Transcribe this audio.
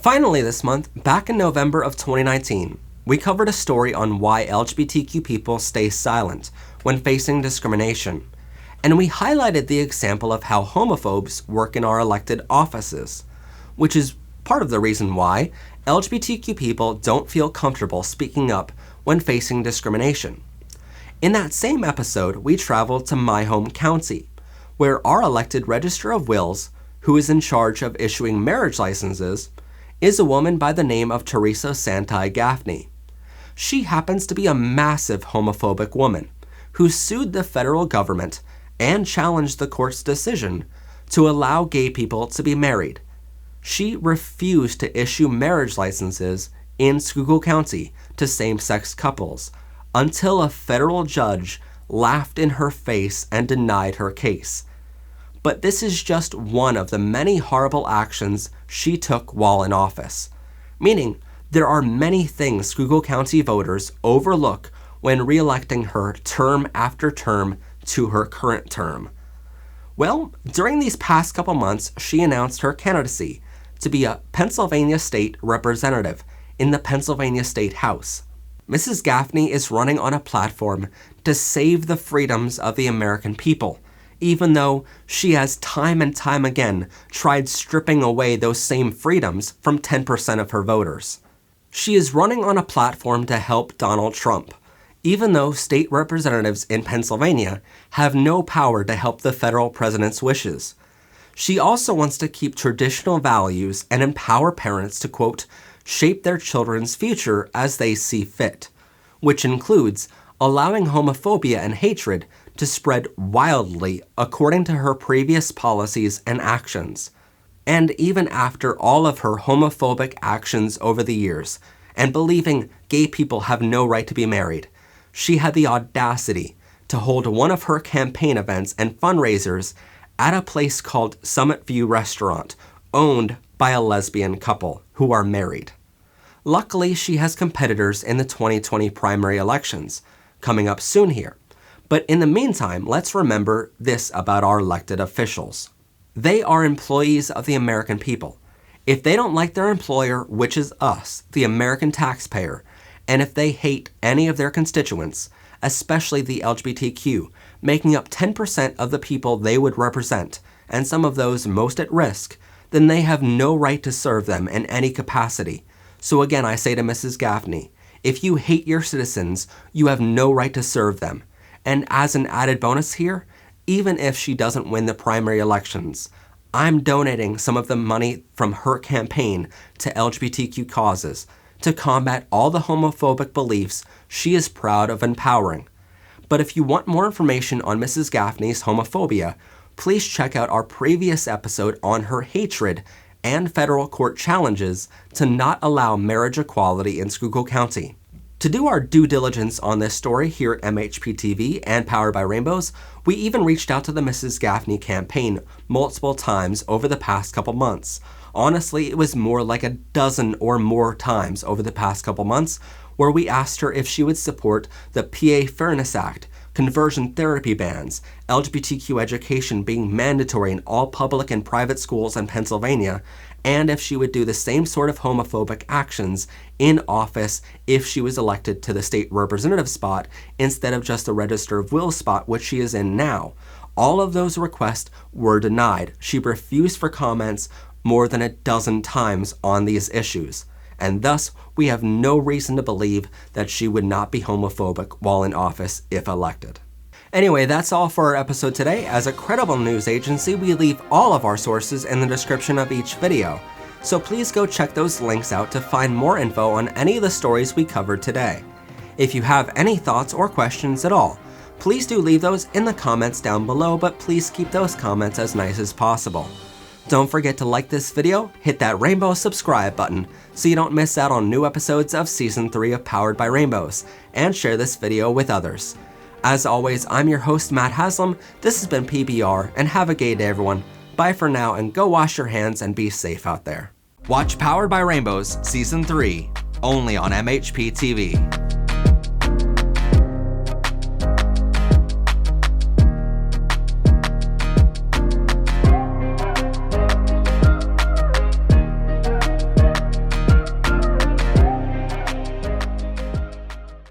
Finally this month, back in November of 2019, we covered a story on why LGBTQ people stay silent when facing discrimination, and we highlighted the example of how homophobes work in our elected offices, which is part of the reason why LGBTQ people don't feel comfortable speaking up when facing discrimination. In that same episode, we traveled to my home county, where our elected Register of Wills, who is in charge of issuing marriage licenses, is a woman by the name of Theresa Gaffney. She happens to be a massive homophobic woman who sued the federal government and challenged the court's decision to allow gay people to be married. She refused to issue marriage licenses in Schuylkill County to same-sex couples until a federal judge laughed in her face and denied her case. But this is just one of the many horrible actions she took while in office, meaning there are many things Schuylkill County voters overlook when re-electing her term after term to her current term. Well, during these past couple months, she announced her candidacy to be a Pennsylvania state representative in the Pennsylvania State House. Mrs. Gaffney is running on a platform to save the freedoms of the American people, even though she has time and time again tried stripping away those same freedoms from 10% of her voters. She is running on a platform to help Donald Trump, even though state representatives in Pennsylvania have no power to help the federal president's wishes. She also wants to keep traditional values and empower parents to, quote, shape their children's future as they see fit, which includes allowing homophobia and hatred to spread wildly according to her previous policies and actions. And even after all of her homophobic actions over the years, and believing gay people have no right to be married, she had the audacity to hold one of her campaign events and fundraisers at a place called Summit View Restaurant, owned by a lesbian couple who are married. Luckily, she has competitors in the 2020 primary elections, coming up soon here. But in the meantime, let's remember this about our elected officials. They are employees of the American people. If they don't like their employer, which is us, the American taxpayer, and if they hate any of their constituents, especially the LGBTQ, making up 10% of the people they would represent, and some of those most at risk, then they have no right to serve them in any capacity. So again, I say to Mrs. Gaffney, if you hate your citizens, you have no right to serve them. And as an added bonus here, even if she doesn't win the primary elections, I'm donating some of the money from her campaign to LGBTQ causes to combat all the homophobic beliefs she is proud of empowering. But if you want more information on Mrs. Gaffney's homophobia, please check out our previous episode on her hatred and federal court challenges to not allow marriage equality in Schuylkill County. To do our due diligence on this story here at MHP TV and Powered by Rainbows, we even reached out to the Mrs. Gaffney campaign multiple times over the past couple months. Honestly, it was more like a dozen or more times over the past couple months where we asked her if she would support the PA Fairness Act, conversion therapy bans, LGBTQ education being mandatory in all public and private schools in Pennsylvania, and if she would do the same sort of homophobic actions in office if she was elected to the state representative spot instead of just the Register of Wills spot, which she is in now. All of those requests were denied. She refused for comments more than a dozen times on these issues, and thus we have no reason to believe that she would not be homophobic while in office if elected. Anyway, that's all for our episode today. As a credible news agency, we leave all of our sources in the description of each video, so please go check those links out to find more info on any of the stories we covered today. If you have any thoughts or questions at all, please do leave those in the comments down below, but please keep those comments as nice as possible. Don't forget to like this video, hit that rainbow subscribe button so you don't miss out on new episodes of Season 3 of Powered by Rainbows, and share this video with others. As always, I'm your host, Matt Haslam. This has been PBR, and have a gay day, everyone. Bye for now, and go wash your hands and be safe out there. Watch Powered by Rainbows Season 3, only on MHP TV.